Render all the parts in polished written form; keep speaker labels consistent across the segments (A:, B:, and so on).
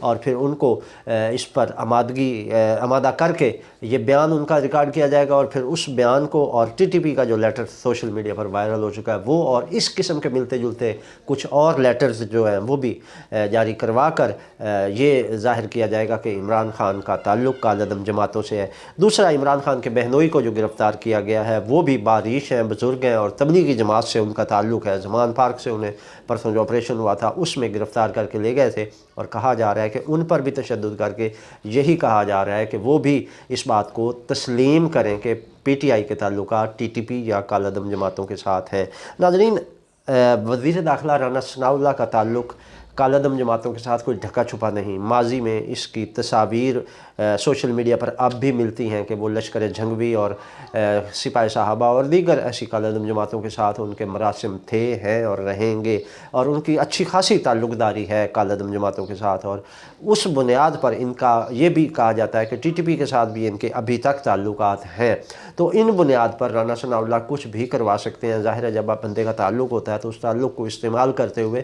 A: اور پھر ان کو اس پر آمادہ کر کے یہ بیان ان کا ریکارڈ کیا جائے گا، اور پھر اس بیان کو اور ٹی ٹی پی کا جو لیٹر سوشل میڈیا پر وائرل ہو چکا ہے وہ اور اس قسم کے ملتے جلتے کچھ اور لیٹرز جو ہیں وہ بھی جاری کروا کر یہ ظاہر کیا جائے گا کہ عمران خان کا تعلق کالعدم جماعتوں سے ہے۔ دوسرا، عمران خان کے بہنوئی کو جو گرفتار کیا گیا ہے وہ بھی باریش ہیں، بزرگ ہیں اور تبلیغی جماعت سے ان کا تعلق ہے۔ زمان پارک سے انہیں پرسوں جو آپریشن ہوا تھا اس میں گرفتار کر کے لے گئے تھے، اور کہا جا رہا ہے کہ ان پر بھی تشدد کر کے یہی کہا جا رہا ہے کہ وہ بھی اس بات کو تسلیم کریں کہ پی ٹی آئی کے تعلقات ٹی ٹی پی یا کالعدم جماعتوں کے ساتھ ہیں۔ ناظرین، وزیر داخلہ رانا ثناءاللہ کا تعلق کالعدم جماعتوں کے ساتھ کوئی ڈھکا چھپا نہیں۔ ماضی میں اس کی تصاویر سوشل میڈیا پر اب بھی ملتی ہیں کہ وہ لشکر جھنگوی اور سپاہی صحابہ اور دیگر ایسی کالعدم جماعتوں کے ساتھ ان کے مراسم تھے، ہیں اور رہیں گے، اور ان کی اچھی خاصی تعلق داری ہے کالعدم جماعتوں کے ساتھ، اور اس بنیاد پر ان کا یہ بھی کہا جاتا ہے کہ ٹی ٹی پی کے ساتھ بھی ان کے ابھی تک تعلقات ہیں۔ تو ان بنیاد پر رانا ثناءاللہ کچھ بھی کروا سکتے ہیں۔ ظاہر ہے جب آپ بندے کا تعلق ہوتا ہے تو اس تعلق کو استعمال کرتے ہوئے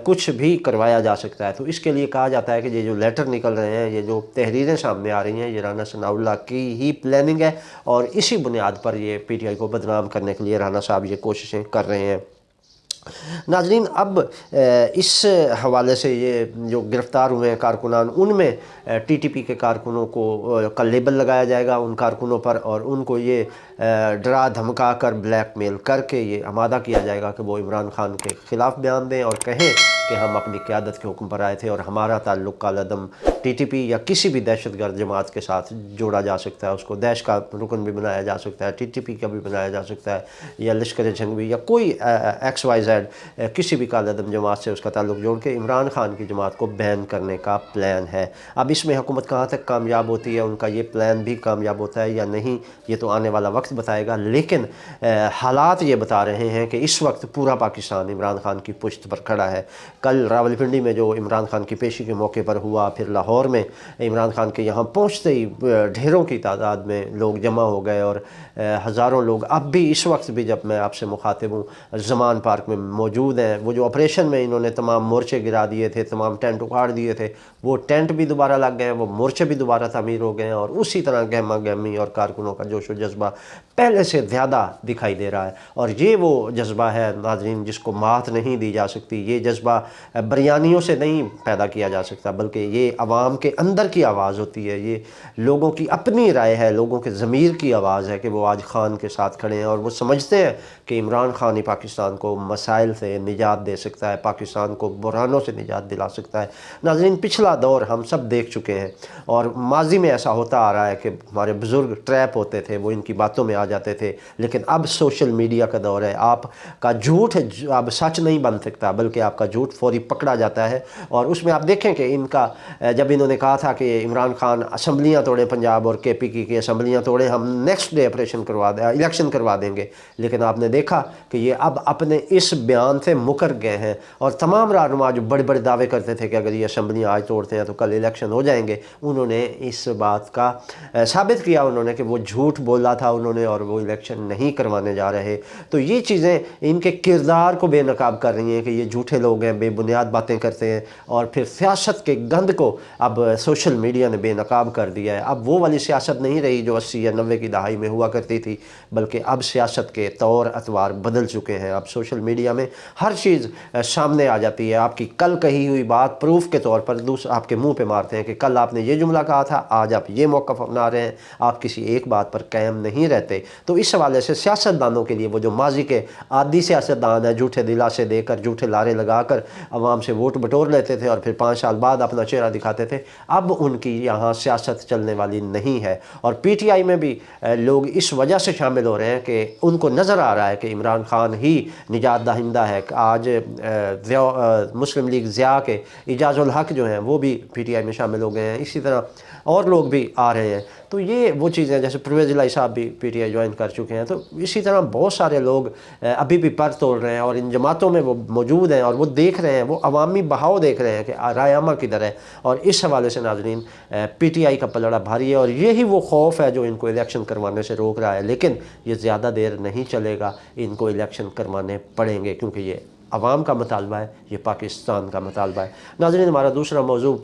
A: کچھ بھی کروایا جا سکتا ہے۔ تو اس کے لیے کہا جاتا ہے کہ یہ جو لیٹر نکل رہے ہیں، یہ جو تحریریں سامنے آ رہی ہیں، یہ رانا ثناءاللہ کی ہی پلاننگ ہے، اور اسی بنیاد پر یہ پی ٹی آئی کو بدنام کرنے کے لیے رانا صاحب یہ کوششیں کر رہے ہیں۔ ناظرین، اب اس حوالے سے یہ جو گرفتار ہوئے ہیں کارکنان، ان میں ٹی ٹی پی کے کارکنوں کو کا لیبل لگایا جائے گا ان کارکنوں پر، اور ان کو یہ ڈرا دھمکا کر بلیک میل کر کے یہ آمادہ کیا جائے گا کہ وہ عمران خان کے خلاف بیان دیں اور کہیں کہ ہم اپنی قیادت کے حکم پر آئے تھے اور ہمارا تعلق کالعدم ٹی ٹی پی یا کسی بھی دہشت گرد جماعت کے ساتھ جوڑا جا سکتا ہے، اس کو داعش کا رکن بھی بنایا جا سکتا ہے، ٹی ٹی پی کا بھی بنایا جا سکتا ہے، یا لشکر جھنگوی یا کوئی ایکس وائی زیڈ کسی بھی کالعدم جماعت سے اس کا تعلق جوڑ کے عمران خان کی جماعت کو بین کرنے کا پلان ہے۔ اب اس میں حکومت کہاں تک کامیاب ہوتی ہے، ان کا یہ پلان بھی کامیاب ہوتا ہے یا نہیں، یہ تو آنے والا وقت بتائے گا، لیکن حالات یہ بتا رہے ہیں کہ اس وقت پورا پاکستان عمران خان کی پشت پر کھڑا ہے۔ کل راولپنڈی میں جو عمران خان کی پیشی کے موقع پر ہوا، پھر لاہور میں عمران خان کے یہاں پہنچتے ہی ڈھیروں کی تعداد میں لوگ جمع ہو گئے، اور ہزاروں لوگ اب بھی اس وقت بھی جب میں آپ سے مخاطب ہوں زمان پارک میں موجود ہیں۔ وہ جو آپریشن میں انہوں نے تمام مورچے گرا دیے تھے، تمام ٹینٹ اکھاڑ دیے تھے، وہ ٹینٹ بھی دوبارہ لگ گئے ہیں، وہ مورچے بھی دوبارہ تعمیر ہو گئے ہیں، اور اسی طرح گہما گہمی اور کارکنوں کا جوش و جذبہ پہلے سے زیادہ دکھائی دے رہا ہے، اور یہ وہ جذبہ ہے ناظرین جس کو مات نہیں دی جا سکتی۔ یہ جذبہ بریانیوں سے نہیں پیدا کیا جا سکتا، بلکہ یہ عوام کے اندر کی آواز ہوتی ہے، یہ لوگوں کی اپنی رائے ہے، لوگوں کے ضمیر کی آواز ہے کہ وہ آج خان کے ساتھ کھڑے ہیں، اور وہ سمجھتے ہیں کہ عمران خان ہی پاکستان کو مسائل سے نجات دے سکتا ہے، پاکستان کو بحرانوں سے نجات دلا سکتا ہے۔ ناظرین، پچھلا دور ہم سب دیکھ چکے ہیں، اور ماضی میں ایسا ہوتا آ رہا ہے کہ ہمارے بزرگ ٹریپ ہوتے تھے، وہ ان کی باتوں میں آ جاتے تھے، لیکن اب سوشل میڈیا کا دور ہے، آپ کا جھوٹ اب سچ نہیں بن سکتا، بلکہ آپ کا جھوٹ فوری پکڑا جاتا ہے۔ اور اس میں آپ دیکھیں کہ ان کا جب انہوں نے کہا تھا کہ عمران خان اسمبلیاں توڑے، پنجاب اور کے پی کی اسمبلیاں توڑے، ہم نیکسٹ ڈے الیکشن کروا دیں گے، لیکن آپ نے دیکھا کہ یہ اب اپنے اس بیان سے مکر گئے ہیں، اور تمام رہنما جو بڑے بڑے دعوے کرتے تھے کہ اگر یہ اسمبلیاں آج توڑتے ہیں تو کل الیکشن ہو جائیں گے، انہوں نے اس بات کا ثابت کیا انہوں نے کہ وہ جھوٹ بولا تھا انہوں نے، اور وہ الیکشن نہیں کروانے جا رہے۔ تو یہ چیزیں ان کے کردار کو بے نقاب کر رہی ہیں کہ یہ جھوٹے لوگ ہیں، بے بنیاد باتیں کرتے ہیں، اور پھر سیاست کے گند کو اب سوشل میڈیا نے بے نقاب کر دیا ہے۔ اب وہ والی سیاست نہیں رہی جو 80 یا 90 کی دہائی میں ہوا کرتی تھی، بلکہ اب سیاست کے طور اطوار بدل چکے ہیں۔ اب سوشل میڈیا میں ہر چیز سامنے آ جاتی ہے، آپ کی کل کہی ہوئی بات پروف کے طور پر آپ کے منہ پہ مارتے ہیں کہ کل آپ نے یہ جملہ کہا تھا، آج آپ یہ موقف اپنا رہے ہیں، آپ کسی ایک بات پر قائم نہیں رہتے۔ تو اس حوالے سے سیاستدانوں کے لیے وہ جو ماضی کے عادی سیاستدان ہیں، جھوٹے دلاسے دے کر، جھوٹے لارے لگا کر عوام سے ووٹ بٹور لیتے تھے اور پھر 5 سال بعد اپنا چہرہ دکھاتے تھے، اب ان کی یہاں سیاست چلنے والی نہیں ہے۔ اور پی ٹی آئی میں بھی لوگ اس وجہ سے شامل ہو رہے ہیں کہ ان کو نظر آ رہا ہے کہ عمران خان ہی نجات دہندہ ہے۔ آج مسلم لیگ ضیاء کے اعجاز الحق جو ہیں وہ بھی پی ٹی آئی میں شامل ہو گئے ہیں، اسی طرح اور لوگ بھی آ رہے ہیں۔ تو یہ وہ چیزیں، جیسے پرویز الہی صاحب بھی پی ٹی آئی جوائن کر چکے ہیں، تو اسی طرح بہت سارے لوگ ابھی بھی پر توڑ رہے ہیں اور ان جماعتوں میں وہ موجود ہیں، اور وہ دیکھ رہے ہیں، وہ عوامی بہاؤ دیکھ رہے ہیں کہ رائے عامہ کدھر ہے۔ اور اس حوالے سے ناظرین پی ٹی آئی کا پلڑا بھاری ہے، اور یہی وہ خوف ہے جو ان کو الیکشن کروانے سے روک رہا ہے، لیکن یہ زیادہ دیر نہیں چلے گا، ان کو الیکشن کروانے پڑیں گے، کیونکہ یہ عوام کا مطالبہ ہے، یہ پاکستان کا مطالبہ ہے۔ ناظرین، ہمارا دوسرا موضوع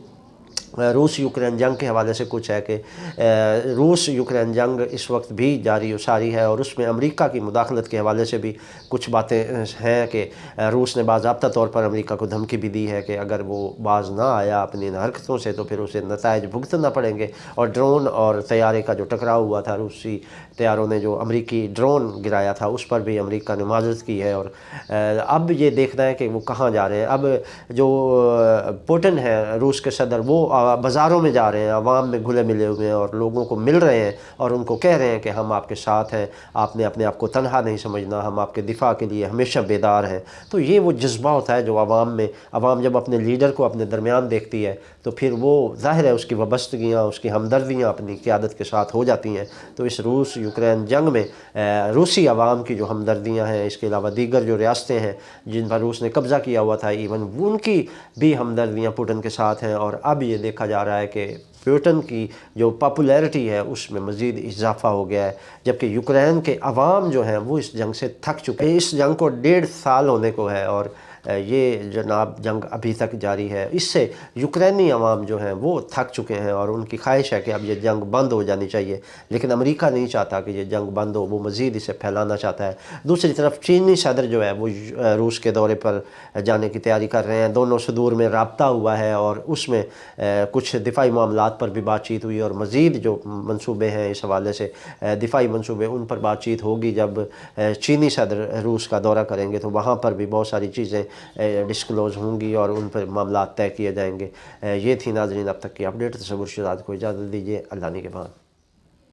A: روس یوکرین جنگ کے حوالے سے کچھ ہے کہ روس یوکرین جنگ اس وقت بھی جاری و ساری ہے، اور اس میں امریکہ کی مداخلت کے حوالے سے بھی کچھ باتیں ہیں کہ روس نے باضابطہ طور پر امریکہ کو دھمکی بھی دی ہے کہ اگر وہ باز نہ آیا اپنی ان حرکتوں سے تو پھر اسے نتائج بھگتنا پڑیں گے، اور ڈرون اور طیارے کا جو ٹکراؤ ہوا تھا، روسی طیاروں نے جو امریکی ڈرون گرایا تھا، اس پر بھی امریکہ نے معذرت کی ہے، اور اب یہ دیکھنا ہے کہ وہ کہاں جا رہے ہیں۔ اب جو پوٹن ہے روس کے صدر، وہ بازاروں میں جا رہے ہیں، عوام میں گھلے ملے ہوئے ہیں اور لوگوں کو مل رہے ہیں اور ان کو کہہ رہے ہیں کہ ہم آپ کے ساتھ ہیں، آپ نے اپنے آپ کو تنہا نہیں سمجھنا، ہم آپ کے دفاع کے لیے ہمیشہ بیدار ہیں۔ تو یہ وہ جذبہ ہوتا ہے جو عوام جب اپنے لیڈر کو اپنے درمیان دیکھتی ہے تو پھر وہ ظاہر ہے اس کی وابستگیاں، اس کی ہمدردیاں اپنی قیادت کے ساتھ ہو جاتی ہیں۔ تو اس روس یوکرین جنگ میں روسی عوام کی جو ہمدردیاں ہیں، اس کے علاوہ دیگر جو ریاستیں ہیں جن پر روس نے قبضہ کیا ہوا تھا، ایون ان کی بھی ہمدردیاں پوٹن کے ساتھ ہیں، اور اب یہ دیکھا جا رہا ہے کہ پوٹن کی جو پاپولیرٹی ہے اس میں مزید اضافہ ہو گیا ہے، جبکہ یوکرین کے عوام جو ہیں وہ اس جنگ سے تھک چکے ہیں۔ اس جنگ کو 1.5 سال ہونے کو ہے، اور یہ جناب جنگ ابھی تک جاری ہے۔ اس سے یوکرینی عوام جو ہیں وہ تھک چکے ہیں، اور ان کی خواہش ہے کہ اب یہ جنگ بند ہو جانی چاہیے، لیکن امریکہ نہیں چاہتا کہ یہ جنگ بند ہو، وہ مزید اسے پھیلانا چاہتا ہے۔ دوسری طرف چینی صدر جو ہے وہ روس کے دورے پر جانے کی تیاری کر رہے ہیں، دونوں صدور میں رابطہ ہوا ہے، اور اس میں کچھ دفاعی معاملات پر بھی بات چیت ہوئی، اور مزید جو منصوبے ہیں اس حوالے سے دفاعی منصوبے، ان پر بات چیت ہوگی جب چینی صدر روس کا دورہ کریں گے، تو وہاں پر بھی بہت ساری چیزیں ڈسکلوز ہوں گی اور ان پر معاملات طے کیے جائیں گے۔ یہ تھی ناظرین اب تک کی اپڈیٹ۔ تصور شہزاد کو اجازت دیجیے، اللہ نگہبان۔